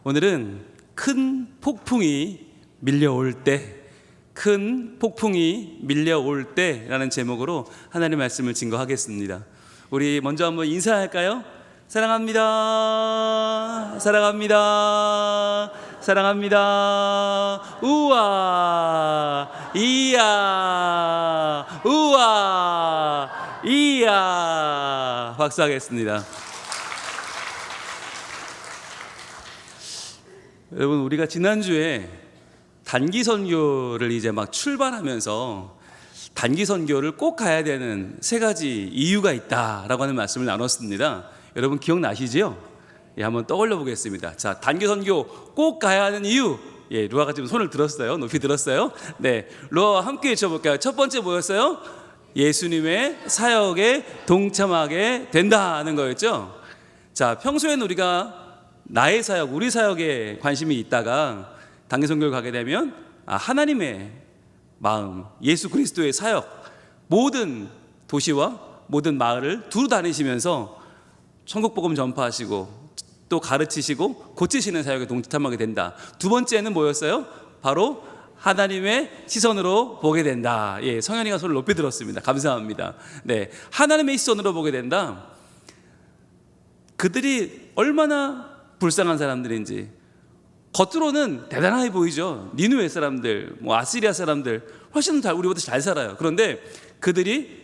오늘은 큰 폭풍이 밀려올 때, 큰 폭풍이 밀려올 때라는 제목으로 하나님의 말씀을 증거하겠습니다. 우리 먼저 한번 인사할까요? 사랑합니다. 사랑합니다. 사랑합니다. 우와, 이야, 우와, 이야. 박수하겠습니다. 여러분, 우리가 지난주에 단기 선교를 이제 막 출발하면서 단기 선교를 꼭 가야 되는 세 가지 이유가 있다라고 하는 말씀을 나눴습니다. 여러분 기억나시죠? 예, 한번 떠올려 보겠습니다. 자, 단기 선교 꼭 가야 하는 이유. 예, 루아가 지금 손을 들었어요. 높이 들었어요. 네, 루아와 함께 외쳐볼까요? 첫 번째 뭐였어요? 예수님의 사역에 동참하게 된다는 거였죠. 자, 평소에는 우리가 나의 사역, 우리 사역에 관심이 있다가 단기 선교를 가게 되면 하나님의 마음, 예수 그리스도의 사역, 모든 도시와 모든 마을을 두루 다니시면서 천국복음 전파하시고 또 가르치시고 고치시는 사역에 동참하게 된다. 두 번째는 뭐였어요? 바로 하나님의 시선으로 보게 된다. 예, 성현이가 손을 높이 들었습니다. 감사합니다. 네, 하나님의 시선으로 보게 된다. 그들이 얼마나 불쌍한 사람들인지 겉으로는 대단해 보이죠. 니느웨 사람들, 아시리아 사람들 훨씬 우리보다 잘 살아요. 그런데 그들이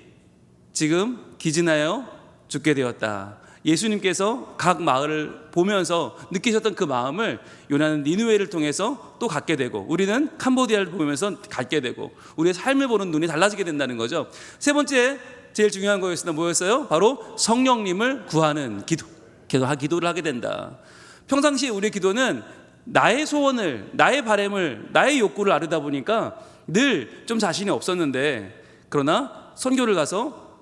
지금 기진하여 죽게 되었다. 예수님께서 각 마을을 보면서 느끼셨던 그 마음을 요나는 니느웨를 통해서 또 갖게 되고, 우리는 캄보디아를 보면서 갖게 되고, 우리의 삶을 보는 눈이 달라지게 된다는 거죠. 세 번째, 제일 중요한 거였습니다. 뭐였어요? 바로 성령님을 구하는 기도를 하게 된다. 평상시 우리의 기도는 나의 소원을, 나의 바람을, 나의 욕구를 아르다 보니까 늘 좀 자신이 없었는데, 그러나 선교를 가서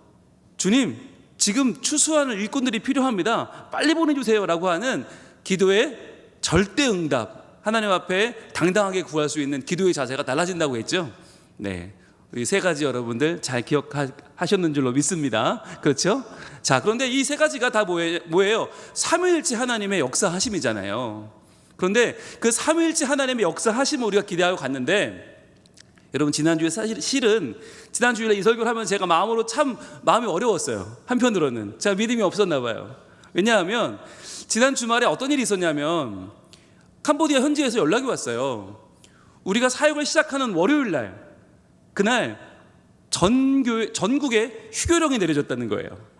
주님, 지금 추수하는 일꾼들이 필요합니다. 빨리 보내주세요 라고 하는 기도의 절대 응답, 하나님 앞에 당당하게 구할 수 있는 기도의 자세가 달라진다고 했죠. 네, 이 세 가지 여러분들 잘 기억하셨는 줄로 믿습니다. 그렇죠? 자, 그런데 이 세 가지가 다 뭐예요? 삼위일체 하나님의 역사하심이잖아요. 그런데 그 삼위일체 하나님의 역사하심을 우리가 기대하고 갔는데, 여러분 지난주에 실은 지난주에 이 설교를 하면 제가 마음으로 참 마음이 어려웠어요. 한편으로는 제가 믿음이 없었나 봐요. 왜냐하면 지난 주말에 어떤 일이 있었냐면 캄보디아 현지에서 연락이 왔어요. 우리가 사역을 시작하는 월요일 날, 그날 전국에 휴교령이 내려졌다는 거예요.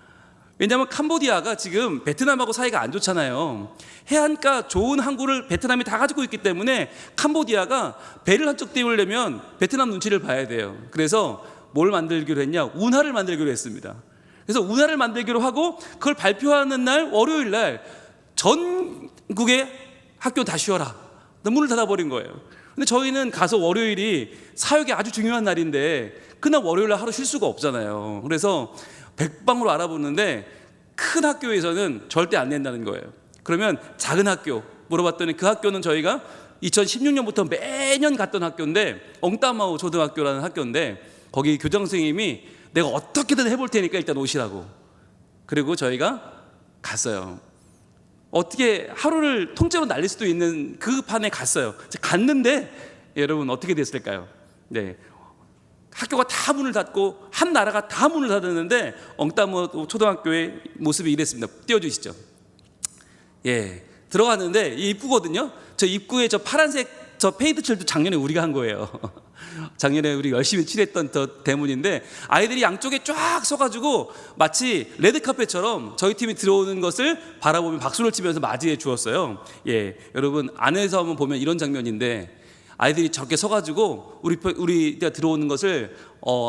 왜냐하면 캄보디아가 지금 베트남하고 사이가 안 좋잖아요. 해안가 좋은 항구를 베트남이 다 가지고 있기 때문에 캄보디아가 배를 한쪽 띄우려면 베트남 눈치를 봐야 돼요. 그래서 뭘 만들기로 했냐? 운하를 만들기로 했습니다. 그래서 운하를 만들기로 하고 그걸 발표하는 날 월요일 날 전국의 학교 다 쉬어라, 문을 닫아버린 거예요. 근데 저희는 가서 월요일이 사역이 아주 중요한 날인데 그날 월요일 날 하루 쉴 수가 없잖아요. 그래서 백방으로 알아보는데 큰 학교에서는 절대 안 낸다는 거예요. 그러면 작은 학교 물어봤더니 그 학교는 저희가 2016년부터 매년 갔던 학교인데, 엉따마오 초등학교라는 학교인데, 거기 교장 선생님이 내가 어떻게든 해볼 테니까 일단 오시라고. 그리고 저희가 갔어요. 어떻게 하루를 통째로 날릴 수도 있는 그 판에 갔어요. 갔는데 여러분 어떻게 됐을까요? 네, 학교가 다 문을 닫고 한 나라가 다 문을 닫았는데 엉따모 초등학교의 모습이 이랬습니다. 띄워주시죠. 예, 들어갔는데 이 입구거든요. 저 입구에 저 파란색 저 페인트 칠도 작년에 우리가 한 거예요. 작년에 우리 열심히 칠했던 저 대문인데 아이들이 양쪽에 쫙 서가지고 마치 레드카펫처럼 저희 팀이 들어오는 것을 바라보며 박수를 치면서 맞이해 주었어요. 예, 여러분 안에서 한번 보면 이런 장면인데 아이들이 저렇게 서가지고 우리가 들어오는 것을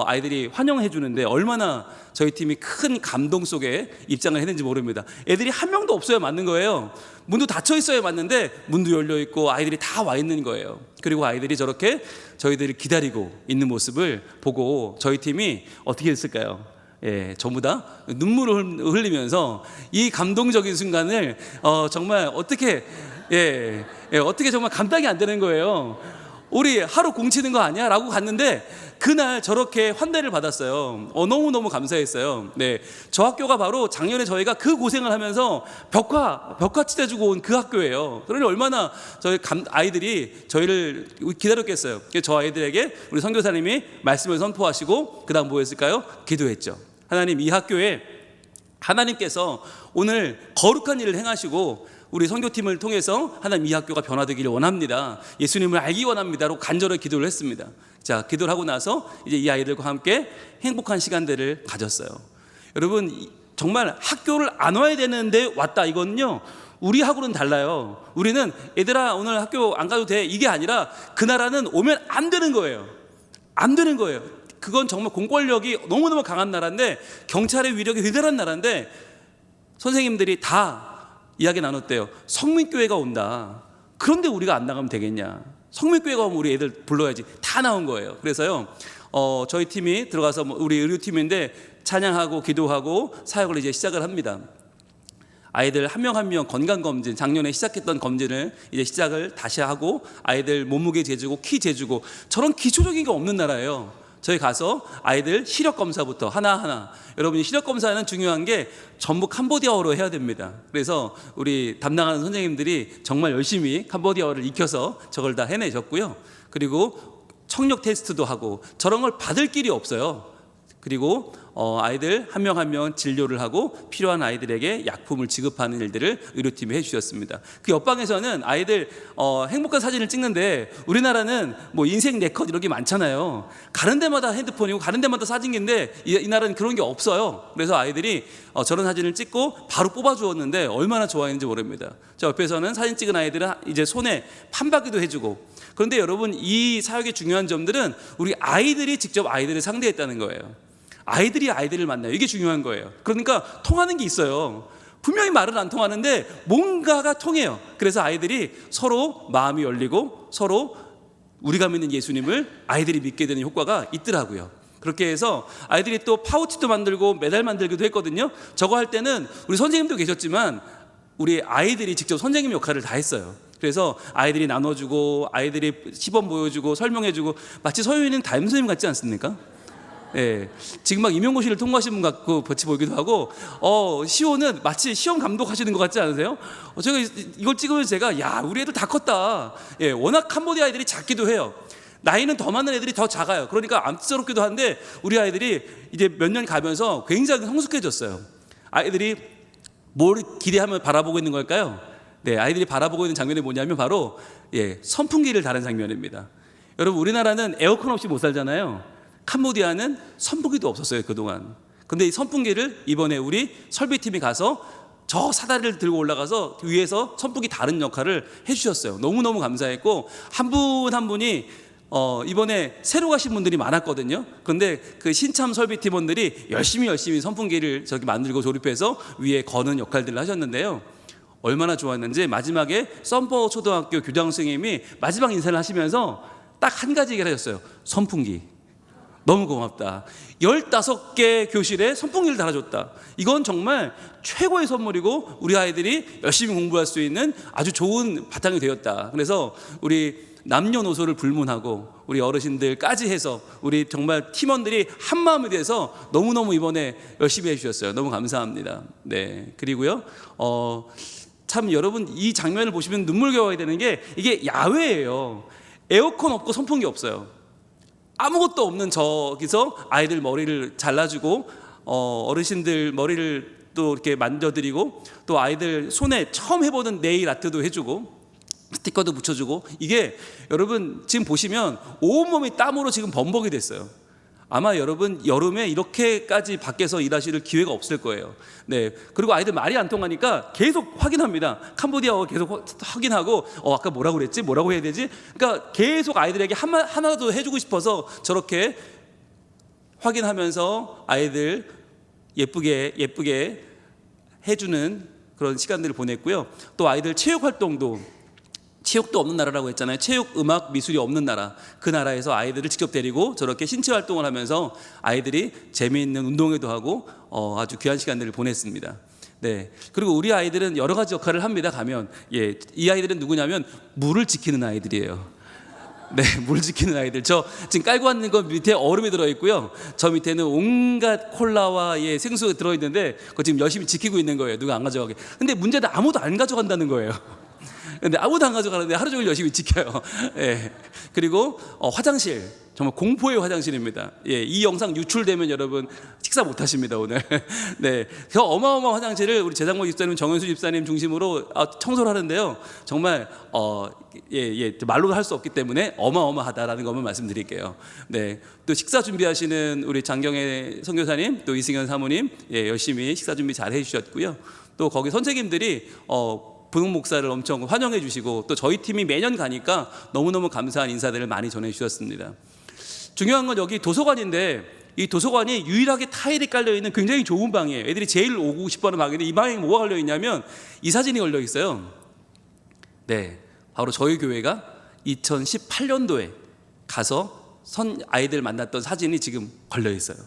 아이들이 환영해 주는데 얼마나 저희 팀이 큰 감동 속에 입장을 했는지 모릅니다. 애들이 한 명도 없어야 맞는 거예요. 문도 닫혀 있어야 맞는데 문도 열려 있고 아이들이 다 와 있는 거예요. 그리고 아이들이 저렇게 저희들을 기다리고 있는 모습을 보고 저희 팀이 어떻게 했을까요? 예, 전부 다 눈물을 흘리면서 이 감동적인 순간을 정말 어떻게 정말 감당이 안 되는 거예요. 우리 하루 공치는 거 아니야? 라고 갔는데 그날 저렇게 환대를 받았어요. 너무너무 감사했어요. 네, 저 학교가 바로 작년에 저희가 그 고생을 하면서 벽화 칠해주고 온 그 학교예요. 그러니 얼마나 저희 아이들이 저희를 기다렸겠어요. 저 아이들에게 우리 선교사님이 말씀을 선포하시고 그 다음 뭐 했을까요? 기도했죠. 하나님, 이 학교에 하나님께서 오늘 거룩한 일을 행하시고 우리 선교팀을 통해서 하나님 이 학교가 변화되기를 원합니다. 예수님을 알기 원합니다로 간절히 기도를 했습니다. 자, 기도를 하고 나서 이제 이 아이들과 함께 행복한 시간들을 가졌어요. 여러분, 정말 학교를 안 와야 되는데 왔다, 이거는요 우리하고는 달라요. 우리는 얘들아 오늘 학교 안 가도 돼, 이게 아니라 그 나라는 오면 안 되는 거예요. 안 되는 거예요. 그건 정말 공권력이 너무너무 강한 나라인데, 경찰의 위력이 대단한 나라인데, 선생님들이 다 이야기 나눴대요. 성민교회가 온다. 그런데 우리가 안 나가면 되겠냐? 성민교회가 오면 우리 애들 불러야지. 다 나온 거예요. 그래서요 저희 팀이 들어가서 우리 의료팀인데 찬양하고 기도하고 사역을 이제 시작을 합니다. 아이들 한 명 한 명 건강검진, 작년에 시작했던 검진을 이제 시작을 다시 하고, 아이들 몸무게 재주고 키 재주고, 저런 기초적인 게 없는 나라예요. 저희 가서 아이들 시력검사부터 하나하나, 여러분이 시력검사는 중요한 게 전부 캄보디아어로 해야 됩니다. 그래서 우리 담당하는 선생님들이 정말 열심히 캄보디아어를 익혀서 저걸 다 해내셨고요. 그리고 청력 테스트도 하고, 저런 걸 받을 길이 없어요. 그리고 아이들 한 명 한 명 진료를 하고 필요한 아이들에게 약품을 지급하는 일들을 의료팀이 해주셨습니다. 그 옆방에서는 아이들 행복한 사진을 찍는데, 우리나라는 뭐 인생 네컷 이런 게 많잖아요. 가는 데마다 핸드폰이고 가는 데마다 사진기인데 이 나라는 그런 게 없어요. 그래서 아이들이 저런 사진을 찍고 바로 뽑아주었는데 얼마나 좋아했는지 모릅니다. 저 옆에서는 사진 찍은 아이들은 이제 손에 판박이도 해주고. 그런데 여러분, 이 사역의 중요한 점들은 우리 아이들이 직접 아이들을 상대했다는 거예요. 아이들이 아이들을 만나요. 이게 중요한 거예요. 그러니까 통하는 게 있어요. 분명히 말은 안 통하는데 뭔가가 통해요. 그래서 아이들이 서로 마음이 열리고 서로 우리가 믿는 예수님을 아이들이 믿게 되는 효과가 있더라고요. 그렇게 해서 아이들이 또 파우치도 만들고 메달 만들기도 했거든요. 저거 할 때는 우리 선생님도 계셨지만 우리 아이들이 직접 선생님 역할을 다 했어요. 그래서 아이들이 나눠주고, 아이들이 시범 보여주고 설명해주고, 마치 서유인은 담임선생님 같지 않습니까? 네, 지금 막 임용고시를 통과하신 분 같고 같이 보기도 하고, 시호는 마치 시험 감독하시는 것 같지 않으세요? 제가 이걸 찍으면서 제가, 야, 우리 애들 다 컸다. 예, 워낙 캄보디아 애들이 작기도 해요. 나이는 더 많은 애들이 더 작아요. 그러니까 안쓰럽기도 한데 우리 아이들이 이제 몇 년 가면서 굉장히 성숙해졌어요. 아이들이 뭘 기대하며 바라보고 있는 걸까요? 네, 아이들이 바라보고 있는 장면이 뭐냐면 바로 선풍기를 다는 장면입니다. 여러분, 우리나라는 에어컨 없이 못 살잖아요. 캄보디아는 선풍기도 없었어요, 그동안. 근데 이 선풍기를 이번에 우리 설비팀이 가서 저 사다리를 들고 올라가서 위에서 선풍기 다른 역할을 해주셨어요. 너무너무 감사했고, 한 분 한 분이 이번에 새로 가신 분들이 많았거든요. 그런데 그 신참 설비 팀원들이 열심히 선풍기를 저렇게 만들고 조립해서 위에 거는 역할들을 하셨는데요. 얼마나 좋았는지 마지막에 썸퍼 초등학교 교장 선생님이 마지막 인사를 하시면서 딱 한 가지 얘기를 하셨어요. 선풍기. 너무 고맙다. 15개 교실에 선풍기를 달아줬다. 이건 정말 최고의 선물이고 우리 아이들이 열심히 공부할 수 있는 아주 좋은 바탕이 되었다. 그래서 우리 남녀노소를 불문하고 우리 어르신들까지 해서 우리 정말 팀원들이 한 마음이 돼서 너무너무 이번에 열심히 해주셨어요. 너무 감사합니다. 네, 그리고요 참 여러분, 이 장면을 보시면 눈물겨워야 되는 게, 이게 야외예요. 에어컨 없고 선풍기 없어요. 아무것도 없는 저기서 아이들 머리를 잘라주고, 어르신들 머리를 또 이렇게 만져드리고, 또 아이들 손에 처음 해보는 네일 아트도 해주고, 스티커도 붙여주고. 이게 여러분 지금 보시면 온몸이 땀으로 지금 범벅이 됐어요. 아마 여러분 여름에 이렇게까지 밖에서 일하실 기회가 없을 거예요. 네, 그리고 아이들 말이 안 통하니까 계속 확인합니다. 캄보디아어 계속 확인하고, 아까 뭐라고 그랬지? 뭐라고 해야 되지? 그러니까 계속 아이들에게 하나도 해주고 싶어서 저렇게 확인하면서 아이들 예쁘게 해주는 그런 시간들을 보냈고요. 또 아이들 체육 활동도, 체육도 없는 나라라고 했잖아요. 체육, 음악, 미술이 없는 나라. 그 나라에서 아이들을 직접 데리고 저렇게 신체 활동을 하면서 아이들이 재미있는 운동회도 하고 아주 귀한 시간들을 보냈습니다. 네, 그리고 우리 아이들은 여러 가지 역할을 합니다. 가면 이 아이들은 누구냐면 물을 지키는 아이들이에요. 네, 물 지키는 아이들. 저 지금 깔고 왔는 거 밑에 얼음이 들어있고요. 저 밑에는 온갖 콜라와 생수가 들어있는데 그거 지금 열심히 지키고 있는 거예요. 누가 안 가져가게. 근데 문제는 아무도 안 가져간다는 거예요. 근데 아무도 안 가져가는데 하루 종일 열심히 지켜요. 예. 그리고 화장실. 정말 공포의 화장실입니다. 예, 이 영상 유출되면 여러분 식사 못 하십니다, 오늘. 네. 그 어마어마한 화장실을 우리 재상모 집사님, 정현수 집사님 중심으로 청소를 하는데요. 정말, 말로 할 수 없기 때문에 어마어마하다라는 것만 말씀드릴게요. 네. 또 식사 준비하시는 우리 장경애 선교사님, 또 이승현 사모님, 열심히 식사 준비 잘 해주셨고요. 또 거기 선생님들이, 분홍 목사를 엄청 환영해 주시고 또 저희 팀이 매년 가니까 너무너무 감사한 인사들을 많이 전해 주셨습니다. 중요한 건 여기 도서관인데 이 도서관이 유일하게 타일이 깔려있는 굉장히 좋은 방이에요. 애들이 제일 오고 싶어하는 방인데 이 방에 뭐가 걸려있냐면 이 사진이 걸려있어요. 네, 바로 저희 교회가 2018년도에 가서 아이들 만났던 사진이 지금 걸려있어요.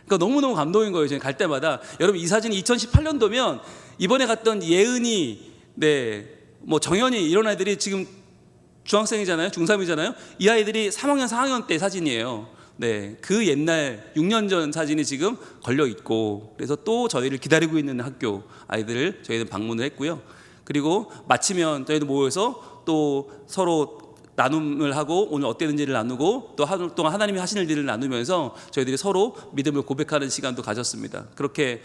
그러니까 너무너무 감동인 거예요. 저는 갈 때마다. 여러분, 이 사진이 2018년도면 이번에 갔던 예은이, 뭐 정현이 이런 아이들이 지금 중학생이잖아요. 중3이잖아요. 이 아이들이 3학년 4학년 때 사진이에요. 네, 그 옛날 6년 전 사진이 지금 걸려 있고, 그래서 또 저희를 기다리고 있는 학교 아이들을 저희는 방문을 했고요. 그리고 마치면 저희도 모여서 또 서로 나눔을 하고 오늘 어땠는지를 나누고 또 하루 동안 하나님이 하신 일들을 나누면서 저희들이 서로 믿음을 고백하는 시간도 가졌습니다. 그렇게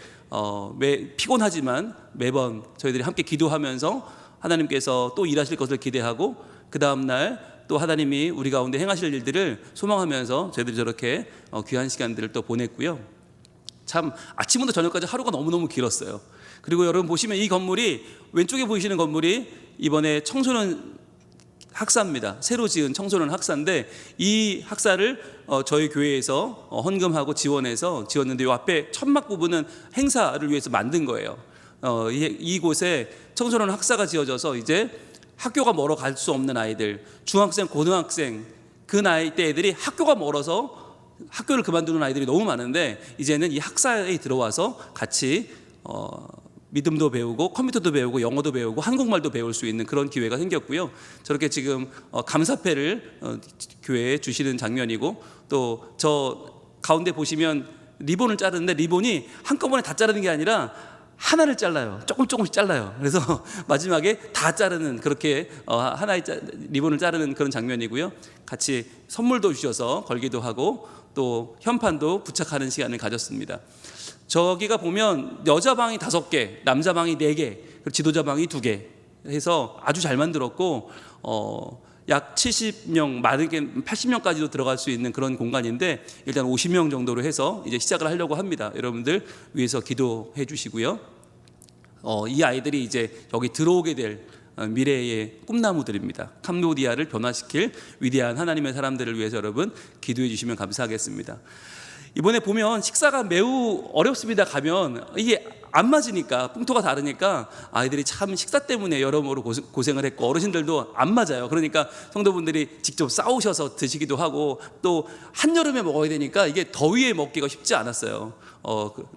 피곤하지만 매번 저희들이 함께 기도하면서 하나님께서 또 일하실 것을 기대하고 그 다음날 또 하나님이 우리 가운데 행하실 일들을 소망하면서 저희들이 저렇게 귀한 시간들을 또 보냈고요. 참 아침부터 저녁까지 하루가 너무너무 길었어요. 그리고 여러분 보시면 이 건물이, 왼쪽에 보이시는 건물이 이번에 청소년 학사입니다. 새로 지은 청소년 학사인데 이 학사를 저희 교회에서 헌금하고 지원했는데 이 앞에 천막 부분은 행사를 위해서 만든 거예요. 이곳에 청소년 학사가 지어져서 이제 학교가 멀어 갈 수 없는 아이들, 중학생, 고등학생, 그 나이 때 애들이 학교가 멀어서 학교를 그만두는 아이들이 너무 많은데 이제는 이 학사에 들어와서 같이 믿음도 배우고 컴퓨터도 배우고 영어도 배우고 한국말도 배울 수 있는 그런 기회가 생겼고요. 저렇게 지금 감사패를 교회에 주시는 장면이고, 또 저 가운데 보시면 리본을 자르는데 리본이 한꺼번에 다 자르는 게 아니라 하나를 잘라요. 조금씩 잘라요. 그래서 마지막에 다 자르는, 그렇게 하나의 리본을 자르는 그런 장면이고요. 같이 선물도 주셔서 걸기도 하고 또 현판도 부착하는 시간을 가졌습니다. 저기가 보면 여자 방이 5개, 남자 방이 4개, 그리고 지도자 방이 2개 해서 아주 잘 만들었고 약 70명, 많게 80명까지도 들어갈 수 있는 그런 공간인데 일단 50명 정도로 해서 이제 시작을 하려고 합니다. 여러분들 위해서 기도해 주시고요. 이 아이들이 이제 여기 들어오게 될 미래의 꿈나무들입니다. 캄보디아를 변화시킬 위대한 하나님의 사람들을 위해서 여러분 기도해 주시면 감사하겠습니다. 이번에 보면 식사가 매우 어렵습니다. 가면 이게 안 맞으니까, 풍토가 다르니까 아이들이 참 식사 때문에 여러모로 고생을 했고 어르신들도 안 맞아요. 그러니까 성도분들이 직접 싸우셔서 드시기도 하고 또 한여름에 먹어야 되니까 이게 더위에 먹기가 쉽지 않았어요.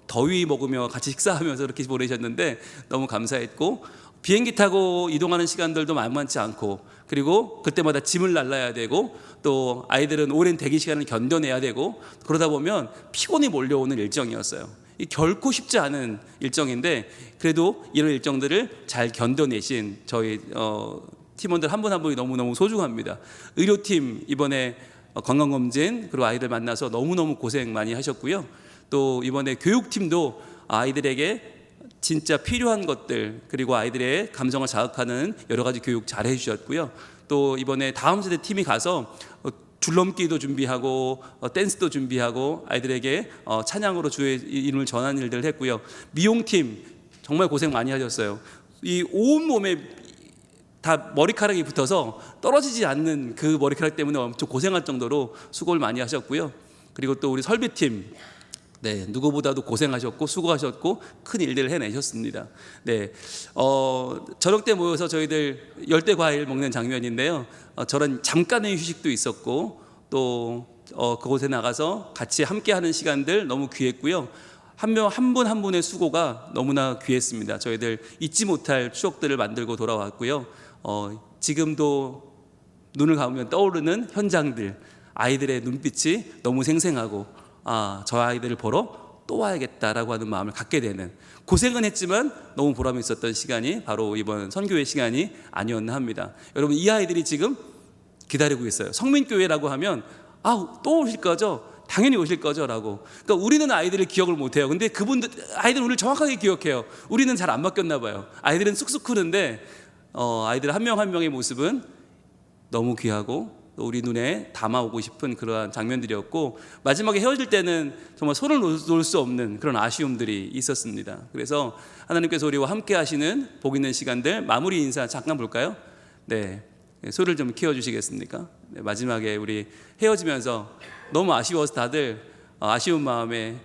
더위 먹으며 같이 식사하면서 이렇게 보내셨는데 너무 감사했고, 비행기 타고 이동하는 시간들도 만만치 않고, 그리고 그때마다 짐을 날라야 되고 또 아이들은 오랜 대기 시간을 견뎌내야 되고, 그러다 보면 피곤이 몰려오는 일정이었어요. 결코 쉽지 않은 일정인데 그래도 이런 일정들을 잘 견뎌내신 저희 팀원들 한 분 한 분이 너무너무 소중합니다. 의료팀 이번에 건강검진 그리고 아이들 만나서 너무너무 고생 많이 하셨고요. 또 이번에 교육팀도 아이들에게 진짜 필요한 것들, 그리고 아이들의 감성을 자극하는 여러 가지 교육 잘 해주셨고요. 또 이번에 다음 세대 팀이 가서 줄넘기도 준비하고 댄스도 준비하고 아이들에게 찬양으로 주의 이름을 전하는 일들을 했고요. 미용팀 정말 고생 많이 하셨어요. 이 온몸에 다 머리카락이 붙어서 떨어지지 않는 그 머리카락 때문에 엄청 고생할 정도로 수고를 많이 하셨고요. 그리고 또 우리 설비팀, 네, 누구보다도 고생하셨고 수고하셨고 큰 일들을 해내셨습니다. 네, 저녁 때 모여서 저희들 열대 과일 먹는 장면인데요. 저런 잠깐의 휴식도 있었고 또 그곳에 나가서 같이 함께하는 시간들 너무 귀했고요. 한 분 한 분의 수고가 너무나 귀했습니다. 저희들 잊지 못할 추억들을 만들고 돌아왔고요. 지금도 눈을 감으면 떠오르는 현장들, 아이들의 눈빛이 너무 생생하고 저 아이들을 보러 또 와야겠다라고 하는 마음을 갖게 되는, 고생은 했지만 너무 보람이 있었던 시간이 바로 이번 선교회 시간이 아니었나 합니다. 여러분, 이 아이들이 지금 기다리고 있어요. 성민교회라고 하면 또 오실 거죠? 당연히 오실 거죠? 라고. 그러니까 우리는 아이들을 기억을 못해요. 근데 그분들, 아이들은 우리를 정확하게 기억해요. 우리는 잘 안 바뀌었나 봐요. 아이들은 쑥쑥 크는데 아이들 한 명 한 명의 모습은 너무 귀하고 또 우리 눈에 담아오고 싶은 그러한 장면들이었고, 마지막에 헤어질 때는 정말 손을 놓을 수 없는 그런 아쉬움들이 있었습니다. 그래서 하나님께서 우리와 함께 하시는 복 있는 시간들, 마무리 인사 잠깐 볼까요? 네, 소리를 좀 키워주시겠습니까? 네, 마지막에 우리 헤어지면서 너무 아쉬워서 다들 아쉬운 마음에,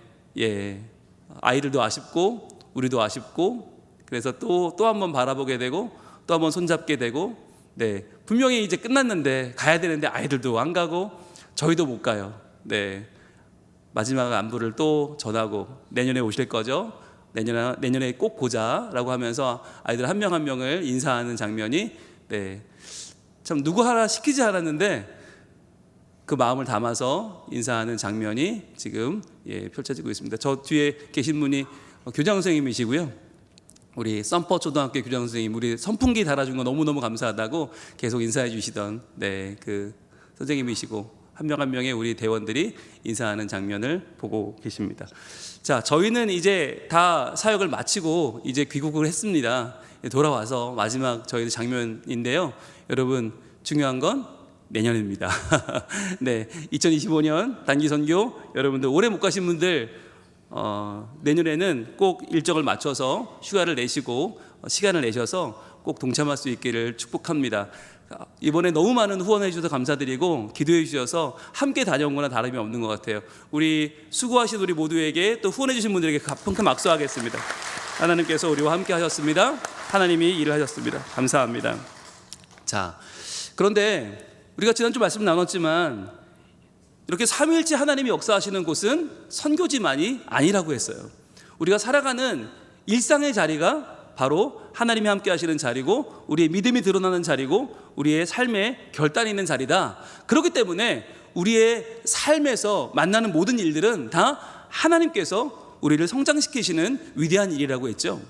아이들도 아쉽고 우리도 아쉽고, 그래서 또 한 번 바라보게 되고 또 한 번 손잡게 되고, 네, 분명히 이제 끝났는데 가야 되는데 아이들도 안 가고 저희도 못 가요. 네, 마지막 안부를 또 전하고 내년에 오실 거죠? 내년에 꼭 보자라고 하면서 아이들 한 명 한 명을 인사하는 장면이, 참 누구 하나 시키지 않았는데 그 마음을 담아서 인사하는 장면이 지금 펼쳐지고 있습니다. 저 뒤에 계신 분이 교장 선생님이시고요. 우리 썬퍼 초등학교 교장 선생님, 우리 선풍기 달아준 거 너무너무 감사하다고 계속 인사해 주시던 그 선생님이시고, 한 명 한 명의 우리 대원들이 인사하는 장면을 보고 계십니다. 자, 저희는 이제 다 사역을 마치고 이제 귀국을 했습니다. 돌아와서 마지막 저희의 장면인데요. 여러분, 중요한 건 내년입니다. 네, 2025년 단기 선교, 여러분들 올해 못 가신 분들 내년에는 꼭 일정을 맞춰서 휴가를 내시고 시간을 내셔서 꼭 동참할 수 있기를 축복합니다. 이번에 너무 많은 후원해 주셔서 감사드리고 기도해 주셔서 함께 다녀온 거나 다름이 없는 것 같아요. 우리 수고하신 우리 모두에게 또 후원해 주신 분들에게 큰 박수하겠습니다. 하나님께서 우리와 함께 하셨습니다. 하나님이 일을 하셨습니다. 감사합니다. 자, 그런데 우리가 지난주 말씀 나눴지만 이렇게 삼위일체 하나님이 역사하시는 곳은 선교지만이 아니라고 했어요. 우리가 살아가는 일상의 자리가 바로 하나님이 함께 하시는 자리고, 우리의 믿음이 드러나는 자리고, 우리의 삶에 결단이 있는 자리다. 그렇기 때문에 우리의 삶에서 만나는 모든 일들은 다 하나님께서 우리를 성장시키시는 위대한 일이라고 했죠.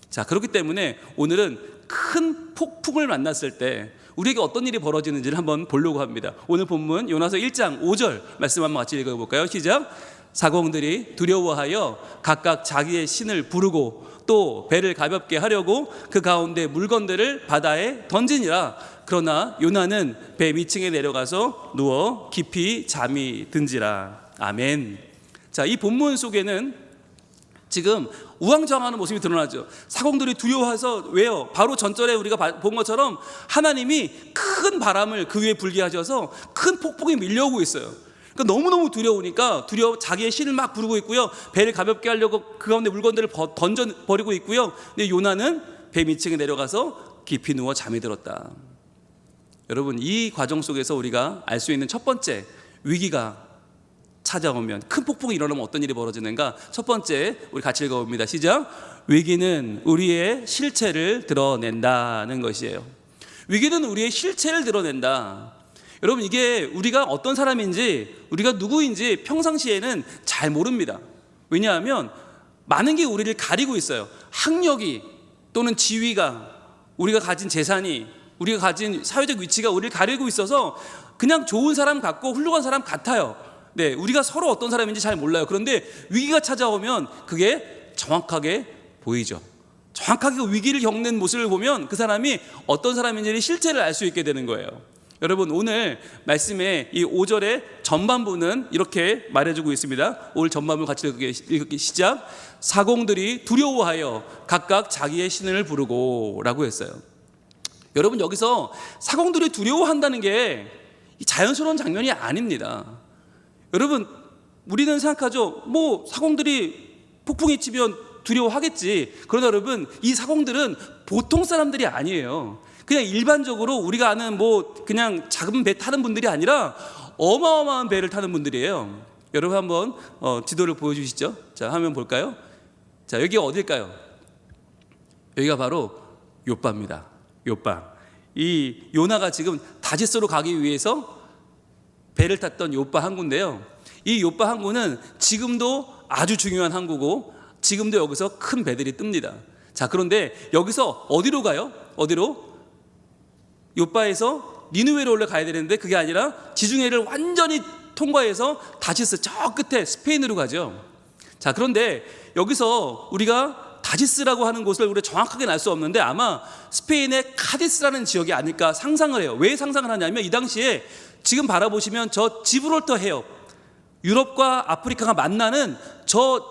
자, 그렇기 때문에 오늘은 큰 폭풍을 만났을 때 우리에게 어떤 일이 벌어지는지를 한번 보려고 합니다. 오늘 본문 요나서 1장 5절 말씀 한번 같이 읽어볼까요? 시작. 사공들이 두려워하여 각각 자기의 신을 부르고 또 배를 가볍게 하려고 그 가운데 물건들을 바다에 던지니라. 그러나 요나는 배 위층에 내려가서 누워 깊이 잠이 든지라. 아멘. 자, 이 본문 속에는 지금 우왕좌왕하는 모습이 드러나죠. 사공들이 두려워해서, 왜요? 바로 전절에 우리가 본 것처럼 하나님이 큰 바람을 그 위에 불게 하셔서 큰 폭풍이 밀려오고 있어요. 그러니까 너무너무 두려우니까 자기의 신을 막 부르고 있고요. 배를 가볍게 하려고 그 가운데 물건들을 던져버리고 있고요. 근데 요나는 배 밑층에 내려가서 깊이 누워 잠이 들었다. 여러분, 이 과정 속에서 우리가 알 수 있는 첫 번째, 위기가 찾아오면, 큰 폭풍이 일어나면 어떤 일이 벌어지는가? 첫 번째, 우리 같이 읽어봅니다. 시작. 위기는 우리의 실체를 드러낸다는 것이에요. 위기는 우리의 실체를 드러낸다. 여러분, 이게 우리가 어떤 사람인지, 우리가 누구인지 평상시에는 잘 모릅니다. 왜냐하면 많은 게 우리를 가리고 있어요. 학력이 또는 지위가, 우리가 가진 재산이, 우리가 가진 사회적 위치가 우리를 가리고 있어서 그냥 좋은 사람 같고 훌륭한 사람 같아요. 네, 우리가 서로 어떤 사람인지 잘 몰라요. 그런데 위기가 찾아오면 그게 정확하게 보이죠. 정확하게 그 위기를 겪는 모습을 보면 그 사람이 어떤 사람인지 실체를 알 수 있게 되는 거예요. 여러분, 오늘 말씀의 이 5절의 전반부는 이렇게 말해주고 있습니다. 오늘 전반부 같이 읽기 시작. 사공들이 두려워하여 각각 자기의 신을 부르고 라고 했어요. 여러분, 여기서 사공들이 두려워한다는 게 자연스러운 장면이 아닙니다. 여러분, 우리는 생각하죠. 뭐 사공들이 폭풍이 치면 두려워하겠지. 그러나 여러분, 이 사공들은 보통 사람들이 아니에요. 그냥 일반적으로 우리가 아는 그냥 작은 배 타는 분들이 아니라 어마어마한 배를 타는 분들이에요. 여러분, 한번 지도를 보여주시죠. 자, 화면 볼까요? 자, 여기가 어딜까요? 여기가 바로 욥바입니다. 욥바. 이 요나가 지금 다시스로 가기 위해서 배를 탔던 요빠 항구인데요. 이 요빠 항구는 지금도 아주 중요한 항구고 지금도 여기서 큰 배들이 뜹니다. 자, 그런데 여기서 어디로 가요? 어디로? 요빠에서 니느웨로 올라가야 되는데 그게 아니라 지중해를 완전히 통과해서 다시스 저 끝에 스페인으로 가죠. 자, 그런데 여기서 우리가 다시스라고 하는 곳을 우리가 정확하게 알 수 없는데 아마 스페인의 카디스라는 지역이 아닐까 상상을 해요. 왜 상상을 하냐면 이 당시에 지금 바라보시면 저 지브롤터 해협, 유럽과 아프리카가 만나는 저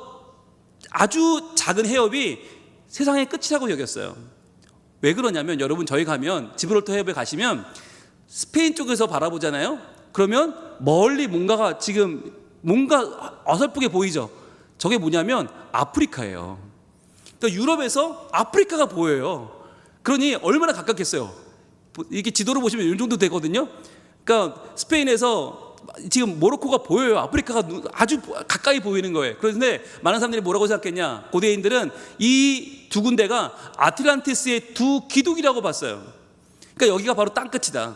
아주 작은 해협이 세상의 끝이라고 여겼어요. 왜 그러냐면 여러분, 저희 가면 지브롤터 해협에 가시면 스페인 쪽에서 바라보잖아요. 그러면 멀리 뭔가가 지금 뭔가 어설프게 보이죠. 저게 뭐냐면 아프리카예요. 그러니까 유럽에서 아프리카가 보여요. 그러니 얼마나 가깝겠어요. 이렇게 지도로 보시면 이 정도 되거든요. 그러니까 스페인에서 지금 모로코가 보여요. 아프리카가 아주 가까이 보이는 거예요. 그런데 많은 사람들이 뭐라고 생각했냐? 고대인들은 이 두 군데가 아틀란티스의 두 기둥이라고 봤어요. 그러니까 여기가 바로 땅끝이다.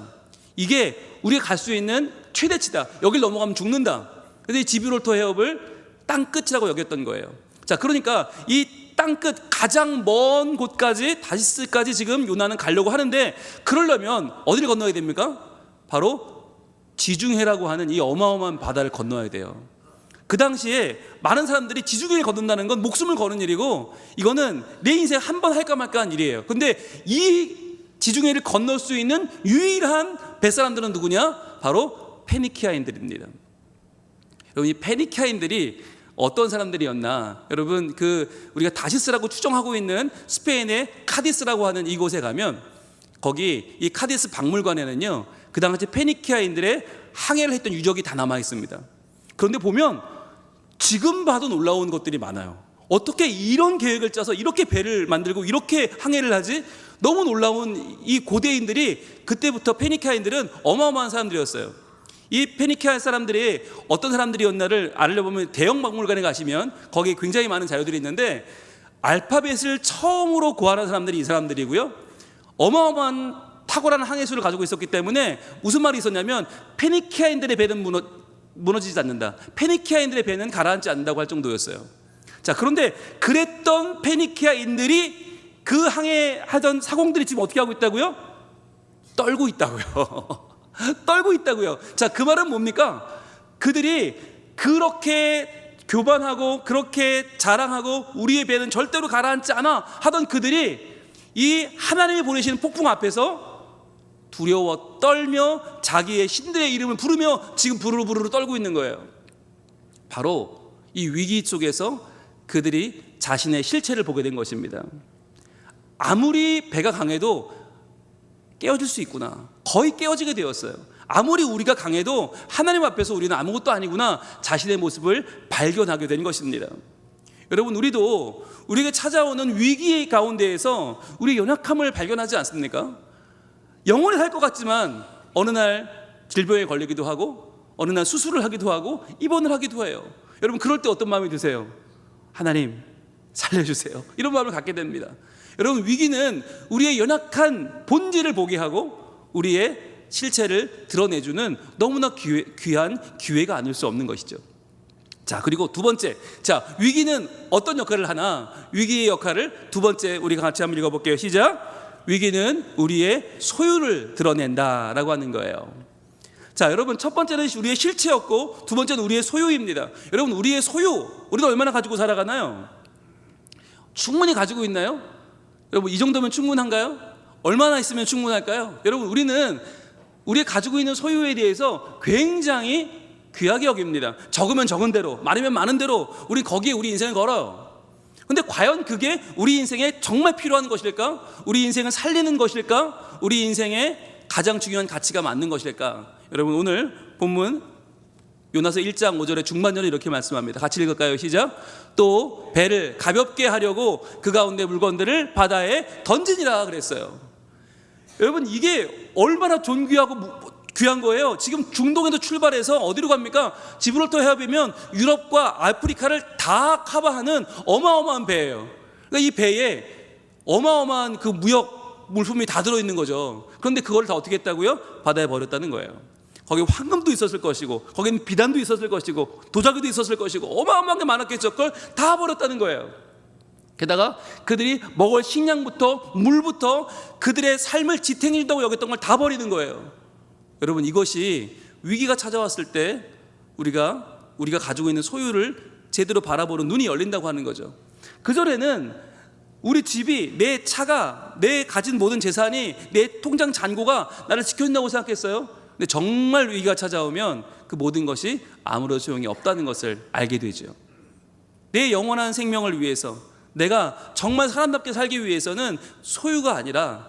이게 우리가 갈 수 있는 최대치다. 여길 넘어가면 죽는다. 그래서 이 지브롤터 해협을 땅끝이라고 여겼던 거예요. 자, 그러니까 이 땅끝 가장 먼 곳까지 다시스까지 지금 요나는 가려고 하는데 그러려면 어디를 건너야 됩니까? 바로 지중해라고 하는 이 어마어마한 바다를 건너야 돼요. 그 당시에 많은 사람들이 지중해를 건넌다는 건 목숨을 거는 일이고 이거는 내 인생 한 번 할까 말까 한 일이에요. 근데 이 지중해를 건널 수 있는 유일한 뱃사람들은 누구냐? 바로 페니키아인들입니다. 여러분, 이 페니키아인들이 어떤 사람들이었나? 여러분, 우리가 다시스라고 추정하고 있는 스페인의 카디스라고 하는 이곳에 가면 거기 이 카디스 박물관에는요, 그 당시 페니키아인들의 항해를 했던 유적이 다 남아 있습니다. 그런데 보면 지금 봐도 놀라운 것들이 많아요. 어떻게 이런 계획을 짜서 이렇게 배를 만들고 이렇게 항해를 하지? 너무 놀라운 이 고대인들이 그때부터 페니키아인들은 어마어마한 사람들이었어요. 이 페니키아 사람들이 어떤 사람들이었나를 알려보면 대형 박물관에 가시면 거기에 굉장히 많은 자료들이 있는데 알파벳을 처음으로 고안한 사람들이 이 사람들이고요. 어마어마한 탁월한 항해술을 가지고 있었기 때문에 무슨 말이 있었냐면 페니키아인들의 배는 무너지지 않는다. 페니키아인들의 배는 가라앉지 않는다고 할 정도였어요. 자, 그런데 그랬던 페니키아인들이 그 항해하던 사공들이 지금 어떻게 하고 있다고요? 떨고 있다고요. 떨고 있다고요. 자, 그 말은 뭡니까? 그들이 그렇게 교만하고 그렇게 자랑하고 우리의 배는 절대로 가라앉지 않아 하던 그들이 이 하나님이 보내시는 폭풍 앞에서 두려워 떨며 자기의 신들의 이름을 부르며 지금 부르르 떨고 있는 거예요. 바로 이 위기 속에서 그들이 자신의 실체를 보게 된 것입니다. 아무리 배가 강해도 깨어질 수 있구나. 거의 깨어지게 되었어요. 아무리 우리가 강해도 하나님 앞에서 우리는 아무것도 아니구나. 자신의 모습을 발견하게 된 것입니다. 여러분, 우리도 우리에게 찾아오는 위기 가운데에서 우리의 연약함을 발견하지 않습니까? 영원히 살 것 같지만 어느 날 질병에 걸리기도 하고 어느 날 수술을 하기도 하고 입원을 하기도 해요. 여러분, 그럴 때 어떤 마음이 드세요? 하나님 살려주세요. 이런 마음을 갖게 됩니다. 여러분, 위기는 우리의 연약한 본질을 보게 하고 우리의 실체를 드러내주는 너무나 귀한 기회가 아닐 수 없는 것이죠. 자, 그리고 두 번째, 자, 위기는 어떤 역할을 하나? 위기의 역할을 두 번째 우리가 같이 한번 읽어볼게요. 시작. 위기는 우리의 소유를 드러낸다라고 하는 거예요. 자, 여러분, 첫 번째는 우리의 실체였고 두 번째는 우리의 소유입니다. 여러분, 우리의 소유, 우리가 얼마나 가지고 살아가나요? 충분히 가지고 있나요? 여러분, 이 정도면 충분한가요? 얼마나 있으면 충분할까요? 여러분, 우리는 우리가 가지고 있는 소유에 대해서 굉장히 귀하게 여깁니다. 적으면 적은 대로, 많으면 많은 대로 우리 거기에 우리 인생을 걸어요. 근데 과연 그게 우리 인생에 정말 필요한 것일까? 우리 인생을 살리는 것일까? 우리 인생에 가장 중요한 가치가 맞는 것일까? 여러분, 오늘 본문 요나서 1장 5절의 중반절에 이렇게 말씀합니다. 같이 읽을까요? 시작. 또 배를 가볍게 하려고 그 가운데 물건들을 바다에 던지니라 그랬어요. 여러분, 이게 얼마나 존귀하고 귀한 거예요. 지금 중동에서 출발해서 어디로 갑니까? 지브롤터 해협이면 유럽과 아프리카를 다 커버하는 어마어마한 배예요. 그러니까 이 배에 어마어마한 그 무역 물품이 다 들어있는 거죠. 그런데 그걸 다 어떻게 했다고요? 바다에 버렸다는 거예요. 거기 황금도 있었을 것이고, 거기는 비단도 있었을 것이고, 도자기도 있었을 것이고, 어마어마하게 많았겠죠. 그걸 다 버렸다는 거예요. 게다가 그들이 먹을 식량부터 물부터 그들의 삶을 지탱해준다고 여겼던 걸 다 버리는 거예요. 여러분, 이것이 위기가 찾아왔을 때 우리가 가지고 있는 소유를 제대로 바라보는 눈이 열린다고 하는 거죠. 그전에는 우리 집이, 내 차가, 내 가진 모든 재산이, 내 통장 잔고가 나를 지켜준다고 생각했어요. 근데 정말 위기가 찾아오면 그 모든 것이 아무런 소용이 없다는 것을 알게 되죠. 내 영원한 생명을 위해서, 내가 정말 사람답게 살기 위해서는 소유가 아니라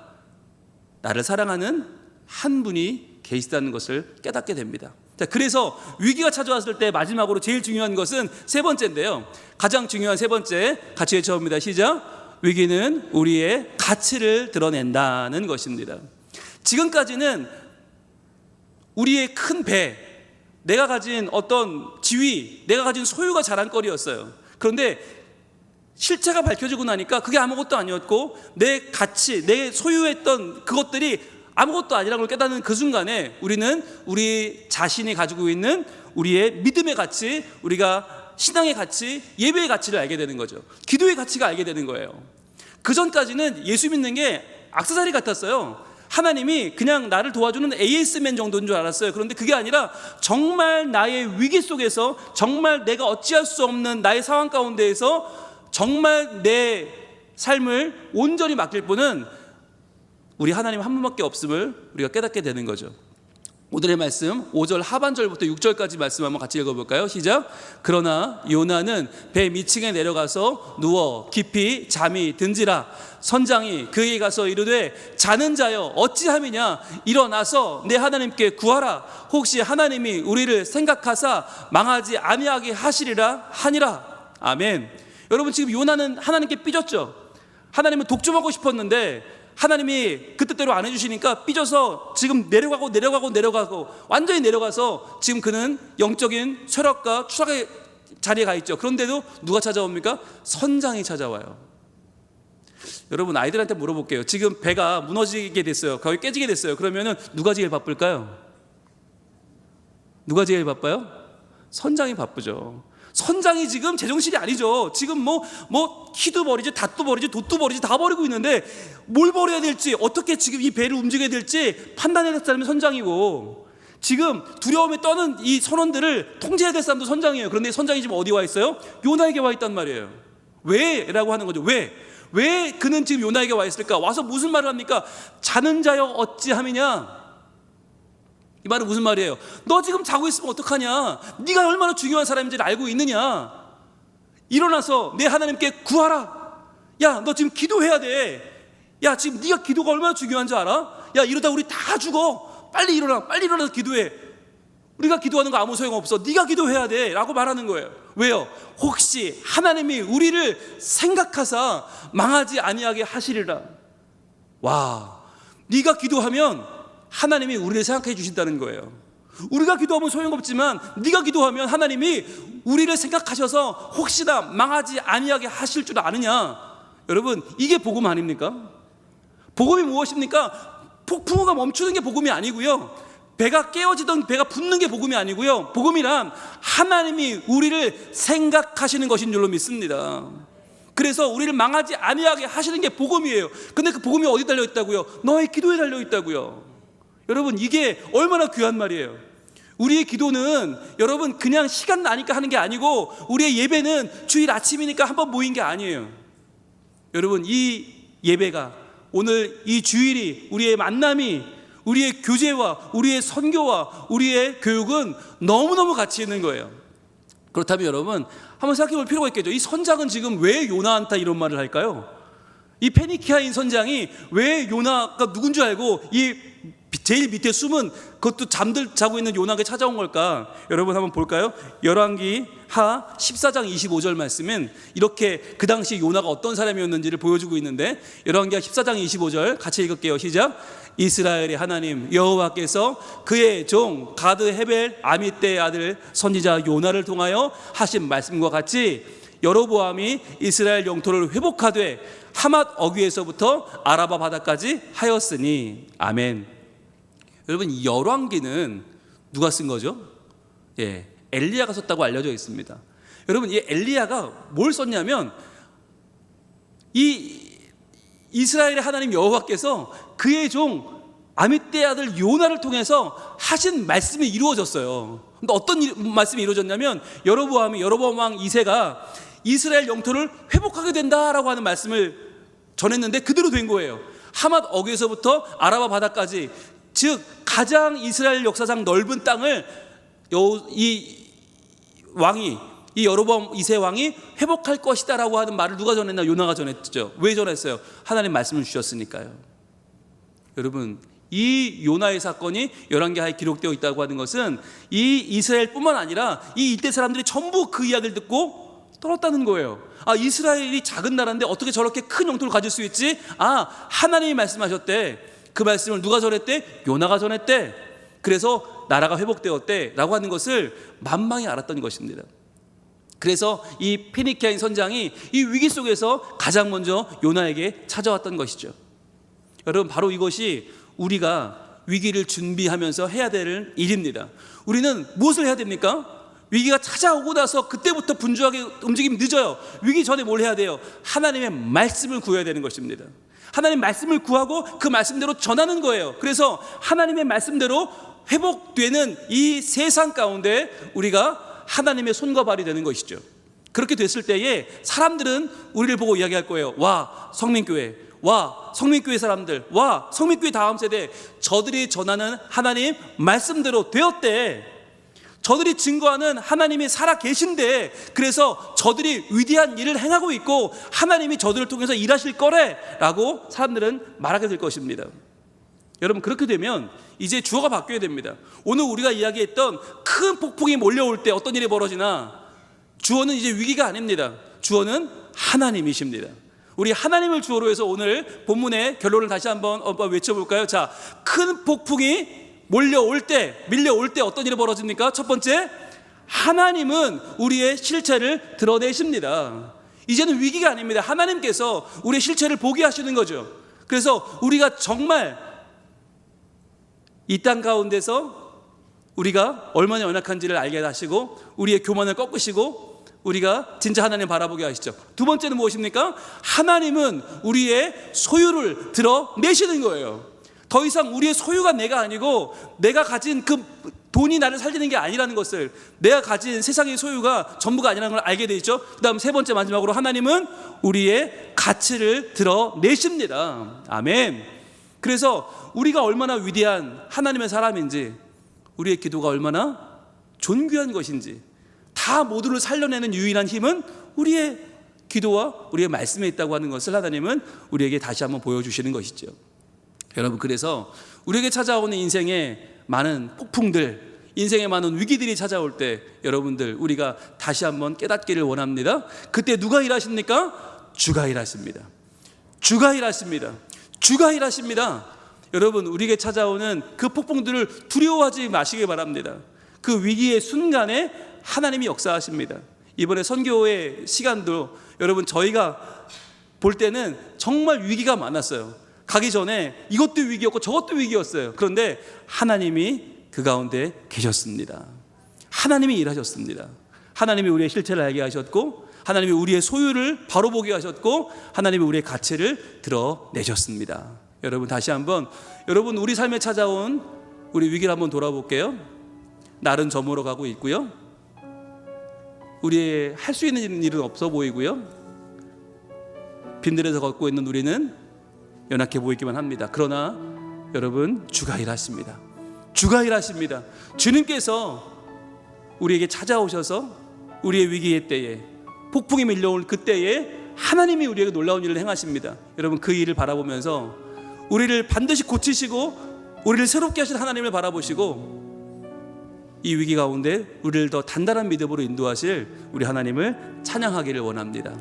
나를 사랑하는 한 분이 계시다는 것을 깨닫게 됩니다. 자, 그래서 위기가 찾아왔을 때 마지막으로 제일 중요한 것은 세 번째인데요. 가장 중요한 세 번째, 같이 외쳐봅니다. 시작. 위기는 우리의 가치를 드러낸다는 것입니다. 지금까지는 우리의 큰 배, 내가 가진 어떤 지위, 내가 가진 소유가 자랑거리였어요. 그런데 실체가 밝혀지고 나니까 그게 아무것도 아니었고, 내 가치, 내 소유했던 그것들이 아무것도 아니라는 걸 깨닫는 그 순간에 우리는 우리 자신이 가지고 있는 우리의 믿음의 가치, 우리가 신앙의 가치, 예배의 가치를 알게 되는 거죠. 기도의 가치가 알게 되는 거예요. 그 전까지는 예수 믿는 게 액세서리 같았어요. 하나님이 그냥 나를 도와주는 AS맨 정도인 줄 알았어요. 그런데 그게 아니라 정말 나의 위기 속에서, 정말 내가 어찌할 수 없는 나의 상황 가운데에서 정말 내 삶을 온전히 맡길 분은 우리 하나님 한 분밖에 없음을 우리가 깨닫게 되는 거죠. 오늘의 말씀 5절 하반절부터 6절까지 말씀 한번 같이 읽어볼까요? 시작. 그러나 요나는 배 밑층에 내려가서 누워 깊이 잠이 든지라 선장이 그에게 가서 이르되 자는 자여 어찌함이냐 일어나서 내 하나님께 구하라. 혹시 하나님이 우리를 생각하사 망하지 아니하게 하시리라 하니라. 아멘. 여러분, 지금 요나는 하나님께 삐졌죠. 하나님은 독점하고 싶었는데 하나님이 그 뜻대로 안 해주시니까 삐져서 지금 내려가고 완전히 내려가서 지금 그는 영적인 쇠락과 추락의 자리에 가 있죠. 그런데도 누가 찾아옵니까? 선장이 찾아와요. 여러분, 아이들한테 물어볼게요. 지금 배가 무너지게 됐어요. 거의 깨지게 됐어요. 그러면은 누가 제일 바쁠까요? 누가 제일 바빠요? 선장이 바쁘죠. 선장이 지금 제정신이 아니죠. 지금 뭐 키도 버리지, 닷도 버리지, 돛도 버리지, 다 버리고 있는데 뭘 버려야 될지, 어떻게 지금 이 배를 움직여야 될지 판단해야 될 사람이 선장이고, 지금 두려움에 떠는 이 선원들을 통제해야 될 사람도 선장이에요. 그런데 선장이 지금 어디 와 있어요? 요나에게 와 있단 말이에요. 왜? 라고 하는 거죠. 왜 그는 지금 요나에게 와 있을까? 와서 무슨 말을 합니까? 자는 자여 어찌함이냐? 이 말은 무슨 말이에요? 너 지금 자고 있으면 어떡하냐? 네가 얼마나 중요한 사람인지를 알고 있느냐? 일어나서 내 하나님께 구하라. 야, 너 지금 기도해야 돼. 야, 지금 네가 기도가 얼마나 중요한 줄 알아? 야, 이러다 우리 다 죽어. 빨리 일어나서 기도해. 우리가 기도하는 거 아무 소용없어. 네가 기도해야 돼 라고 말하는 거예요. 왜요? 혹시 하나님이 우리를 생각하사 망하지 아니하게 하시리라. 와, 네가 기도하면 하나님이 우리를 생각해 주신다는 거예요. 우리가 기도하면 소용없지만 네가 기도하면 하나님이 우리를 생각하셔서 혹시나 망하지 아니하게 하실 줄 아느냐. 여러분, 이게 복음 아닙니까? 복음이 무엇입니까? 폭풍우가 멈추는 게 복음이 아니고요, 배가 깨어지던 배가 붙는 게 복음이 아니고요, 복음이란 하나님이 우리를 생각하시는 것인 줄로 믿습니다. 그래서 우리를 망하지 아니하게 하시는 게 복음이에요. 근데 그 복음이 어디 달려있다고요? 너의 기도에 달려있다고요. 여러분, 이게 얼마나 귀한 말이에요. 우리의 기도는 여러분 그냥 시간 나니까 하는 게 아니고, 우리의 예배는 주일 아침이니까 한번 모인 게 아니에요. 여러분, 이 예배가, 오늘 이 주일이, 우리의 만남이, 우리의 교제와 우리의 선교와 우리의 교육은 너무너무 가치 있는 거예요. 그렇다면 여러분, 한번 생각해 볼 필요가 있겠죠. 이 선장은 지금 왜 요나한테 이런 말을 할까요? 이 페니키아인 선장이 왜 요나가 누군 줄 알고 이 제일 밑에 숨은 그것도 자고 있는 요나에게 찾아온 걸까? 여러분 한번 볼까요? 열왕기 하 14장 25절 말씀은 이렇게 그 당시 요나가 어떤 사람이었는지를 보여주고 있는데, 열왕기 하 14장 25절 같이 읽을게요. 시작. 이스라엘의 하나님 여호와께서 그의 종 가드 헤벨 아미떼의 아들 선지자 요나를 통하여 하신 말씀과 같이 여로보암이 이스라엘 영토를 회복하되 하맛 어귀에서부터 아라바 바다까지 하였으니. 아멘. 여러분, 이 열왕기는 누가 쓴 거죠? 엘리야가 썼다고 알려져 있습니다. 여러분, 이 엘리야가 뭘 썼냐면 이 이스라엘의 하나님 여호와께서 그의 종 아미떼의 아들 요나를 통해서 하신 말씀이 이루어졌어요. 근데 어떤 말씀이 이루어졌냐면 여로보암 왕 2세가 이스라엘 영토를 회복하게 된다라고 하는 말씀을 전했는데 그대로 된 거예요. 하맛 어귀에서부터 아라바 바다까지, 즉 가장 이스라엘 역사상 넓은 땅을 이 여로보암 2세 왕이 회복할 것이다라고 하는 말을 누가 전했나? 요나가 전했죠. 왜 전했어요? 하나님 말씀을 주셨으니까요. 여러분, 이 요나의 사건이 열왕기하에 기록되어 있다고 하는 것은 이 이스라엘뿐만 아니라 이 이때 사람들이 전부 그 이야기를 듣고 떨었다는 거예요. 이스라엘이 작은 나라인데 어떻게 저렇게 큰 영토를 가질 수 있지? 하나님이 말씀하셨대. 그 말씀을 누가 전했대? 요나가 전했대. 그래서 나라가 회복되었대 라고 하는 것을 만방이 알았던 것입니다. 그래서 이 페니키아인 선장이 이 위기 속에서 가장 먼저 요나에게 찾아왔던 것이죠. 여러분, 바로 이것이 우리가 위기를 준비하면서 해야 될 일입니다. 우리는 무엇을 해야 됩니까? 위기가 찾아오고 나서 그때부터 분주하게 움직이면 늦어요. 위기 전에 뭘 해야 돼요? 하나님의 말씀을 구해야 되는 것입니다. 하나님의 말씀을 구하고 그 말씀대로 전하는 거예요. 그래서 하나님의 말씀대로 회복되는 이 세상 가운데 우리가 하나님의 손과 발이 되는 것이죠. 그렇게 됐을 때에 사람들은 우리를 보고 이야기할 거예요. 와, 성민교회, 와, 성민교회 사람들, 와, 성민교회 다음 세대, 저들이 전하는 하나님 말씀대로 되었대. 저들이 증거하는 하나님이 살아 계신데, 그래서 저들이 위대한 일을 행하고 있고 하나님이 저들을 통해서 일하실 거래 라고 사람들은 말하게 될 것입니다. 여러분, 그렇게 되면 이제 주어가 바뀌어야 됩니다. 오늘 우리가 이야기했던 큰 폭풍이 몰려올 때 어떤 일이 벌어지나, 주어는 이제 위기가 아닙니다. 주어는 하나님이십니다. 우리 하나님을 주어로 해서 오늘 본문의 결론을 다시 한번 외쳐볼까요? 자, 큰 폭풍이 밀려올 때 어떤 일이 벌어집니까? 첫 번째, 하나님은 우리의 실체를 드러내십니다. 이제는 위기가 아닙니다. 하나님께서 우리의 실체를 보게 하시는 거죠. 그래서 우리가 정말 이 땅 가운데서 우리가 얼마나 연약한지를 알게 하시고 우리의 교만을 꺾으시고 우리가 진짜 하나님 바라보게 하시죠. 두 번째는 무엇입니까? 하나님은 우리의 소유를 드러내시는 거예요. 더 이상 우리의 소유가 내가 아니고 내가 가진 그 돈이 나를 살리는 게 아니라는 것을, 내가 가진 세상의 소유가 전부가 아니라는 걸 알게 되죠. 그 다음 세 번째, 마지막으로 하나님은 우리의 가치를 드러내십니다. 아멘. 그래서 우리가 얼마나 위대한 하나님의 사람인지, 우리의 기도가 얼마나 존귀한 것인지, 다 모두를 살려내는 유일한 힘은 우리의 기도와 우리의 말씀에 있다고 하는 것을 하나님은 우리에게 다시 한번 보여주시는 것이죠. 여러분, 그래서 우리에게 찾아오는 인생의 많은 폭풍들, 인생의 많은 위기들이 찾아올 때 여러분들, 우리가 다시 한번 깨닫기를 원합니다. 그때 누가 일하십니까? 주가 일하십니다. 주가 일하십니다. 주가 일하십니다. 여러분, 우리에게 찾아오는 그 폭풍들을 두려워하지 마시기 바랍니다. 그 위기의 순간에 하나님이 역사하십니다. 이번에 선교의 시간도 여러분, 저희가 볼 때는 정말 위기가 많았어요. 가기 전에 이것도 위기였고 저것도 위기였어요. 그런데 하나님이 그 가운데 계셨습니다. 하나님이 일하셨습니다. 하나님이 우리의 실체를 알게 하셨고, 하나님이 우리의 소유를 바로 보게 하셨고, 하나님이 우리의 가치를 드러내셨습니다. 여러분, 다시 한번 여러분, 우리 삶에 찾아온 우리 위기를 한번 돌아볼게요. 날은 저물어 가고 있고요. 우리의 할 수 있는 일은 없어 보이고요. 빈들에서 걷고 있는 우리는 연약해 보이기만 합니다. 그러나 여러분, 주가 일하십니다. 주가 일하십니다. 주님께서 우리에게 찾아오셔서 우리의 위기의 때에, 폭풍이 밀려올 그때에 하나님이 우리에게 놀라운 일을 행하십니다. 여러분, 그 일을 바라보면서 우리를 반드시 고치시고 우리를 새롭게 하실 하나님을 바라보시고 이 위기 가운데 우리를 더 단단한 믿음으로 인도하실 우리 하나님을 찬양하기를 원합니다.